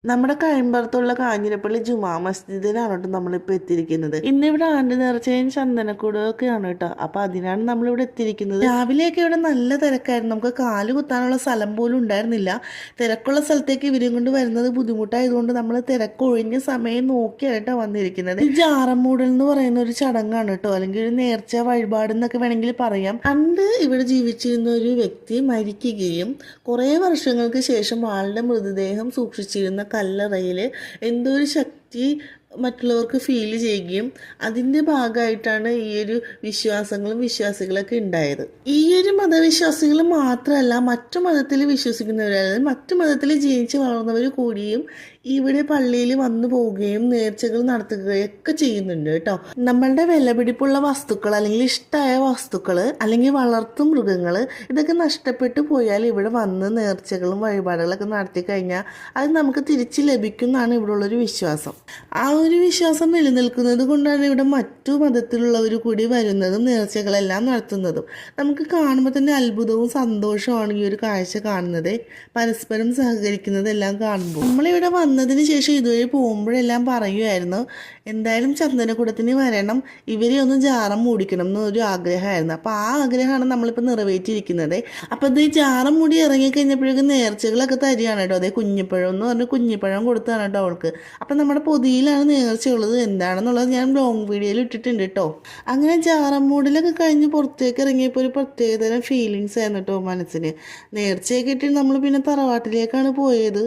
നമ്മുടെ കഴിമ്പറത്തുള്ള കാഞ്ഞിരപ്പള്ളി ജുമാ മസ്ജിദിലാണ് കേട്ടോ നമ്മളിപ്പോൾ എത്തിയിരിക്കുന്നത്. ഇന്നിവിടെ ആണ്ട് നേർച്ചയും ചന്ദനക്കൂടും ഒക്കെയാണ് കേട്ടോ. അപ്പോൾ അതിനാണ് നമ്മളിവിടെ എത്തിയിരിക്കുന്നത്. രാവിലെയൊക്കെ ഇവിടെ നല്ല തിരക്കായിരുന്നു. നമുക്ക് കാല് കുത്താനുള്ള സ്ഥലം പോലും ഉണ്ടായിരുന്നില്ല. തിരക്കുള്ള സ്ഥലത്തേക്ക് ഇവരും കൊണ്ട് വരുന്നത് ബുദ്ധിമുട്ടായതുകൊണ്ട് നമ്മൾ തിരക്കൊഴിഞ്ഞ സമയം നോക്കിയാണ് കേട്ടോ വന്നിരിക്കുന്നത്. ഈ ജാറമൂടൽ എന്ന് പറയുന്ന ഒരു ചടങ്ങാണ് കേട്ടോ, അല്ലെങ്കിൽ ഒരു നേർച്ച വഴിപാട് എന്നൊക്കെ വേണമെങ്കിൽ പറയാം. പണ്ട് ഇവിടെ ജീവിച്ചിരുന്ന ഒരു വ്യക്തി മരിക്കുകയും കുറേ വർഷങ്ങൾക്ക് ശേഷം ആളുടെ മൃതദേഹം സൂക്ഷിച്ചിരുന്ന കല്ലറയിൽ എന്തോ ഒരു ശക്തി മറ്റുള്ളവർക്ക് ഫീൽ ചെയ്യുകയും അതിൻ്റെ ഭാഗമായിട്ടാണ് ഈ ഒരു വിശ്വാസങ്ങളും വിശ്വാസികളൊക്കെ ഉണ്ടായത്. ഈ ഒരു മതവിശ്വാസികൾ മാത്രമല്ല, മറ്റു മതത്തിൽ വിശ്വസിക്കുന്നവരാണ്, മറ്റു മതത്തിൽ ജനിച്ച് വളർന്നവർ കൂടിയും ഇവിടെ പള്ളിയിൽ വന്നു പോവുകയും നേർച്ചകൾ നടത്തുകയും ഒക്കെ ചെയ്യുന്നുണ്ട് കേട്ടോ. നമ്മളുടെ വിലപിടിപ്പുള്ള വസ്തുക്കൾ അല്ലെങ്കിൽ ഇഷ്ടമായ വസ്തുക്കൾ അല്ലെങ്കിൽ വളർത്തു മൃഗങ്ങൾ ഇതൊക്കെ നഷ്ടപ്പെട്ടു പോയാൽ ഇവിടെ വന്ന് നേർച്ചകളും വഴിപാടുകളൊക്കെ നടത്തി കഴിഞ്ഞാൽ അത് നമുക്ക് തിരിച്ച് ലഭിക്കും എന്നാണ് ഇവിടെ ഉള്ളൊരു വിശ്വാസം. ആ ഒരു വിശ്വാസം നിലനിൽക്കുന്നത് കൊണ്ടാണ് ഇവിടെ മറ്റു മതത്തിലുള്ളവർ കൂടി വരുന്നതും നേർച്ചകളെല്ലാം നടത്തുന്നതും. നമുക്ക് കാണുമ്പോൾ തന്നെ അത്ഭുതവും സന്തോഷമാണ് ഈ ഒരു കാഴ്ച കാണുന്നത്. പരസ്പരം സഹകരിക്കുന്നതെല്ലാം കാണുമ്പോൾ നമ്മളിവിടെ വന്നതിന് ശേഷം ഇതുവഴി പോകുമ്പോഴെല്ലാം പറയുമായിരുന്നു, എന്തായാലും ചന്ദനക്കുടത്തിന് വരണം, ഇവരെ ഒന്ന് ജാറം മൂടിക്കണം എന്നൊരു ആഗ്രഹമായിരുന്നു. അപ്പോൾ ആ ആഗ്രഹമാണ് നമ്മളിപ്പോൾ നിറവേറ്റിയിരിക്കുന്നത്. അപ്പോൾ ഇത് ജാറം മൂടി ഇറങ്ങിക്കഴിഞ്ഞപ്പോഴേക്കും നേർച്ചകളൊക്കെ തരികയാണ് കേട്ടോ. അതേ കുഞ്ഞിപ്പഴം എന്ന് പറഞ്ഞ് കുഞ്ഞിപ്പഴം കൊടുത്താണ് കേട്ടോ അവൾക്ക്. അപ്പം നമ്മുടെ പൊതിയിലാണ് നേർച്ചയുള്ളത്. എന്താണെന്നുള്ളത് ഞാൻ ലോങ് വീഡിയോയിൽ ഇട്ടിട്ടുണ്ട് കേട്ടോ. അങ്ങനെ ജാറം മൂടിലൊക്കെ കഴിഞ്ഞ് പുറത്തേക്ക് ഇറങ്ങിയപ്പോൾ ഒരു പ്രത്യേകതരം ഫീലിങ്സ് ആയിരുന്നു കേട്ടോ മനസ്സിന്. നേർച്ചയൊക്കെ ഇട്ട് നമ്മൾ പിന്നെ തറവാട്ടിലേക്കാണ് പോയത്.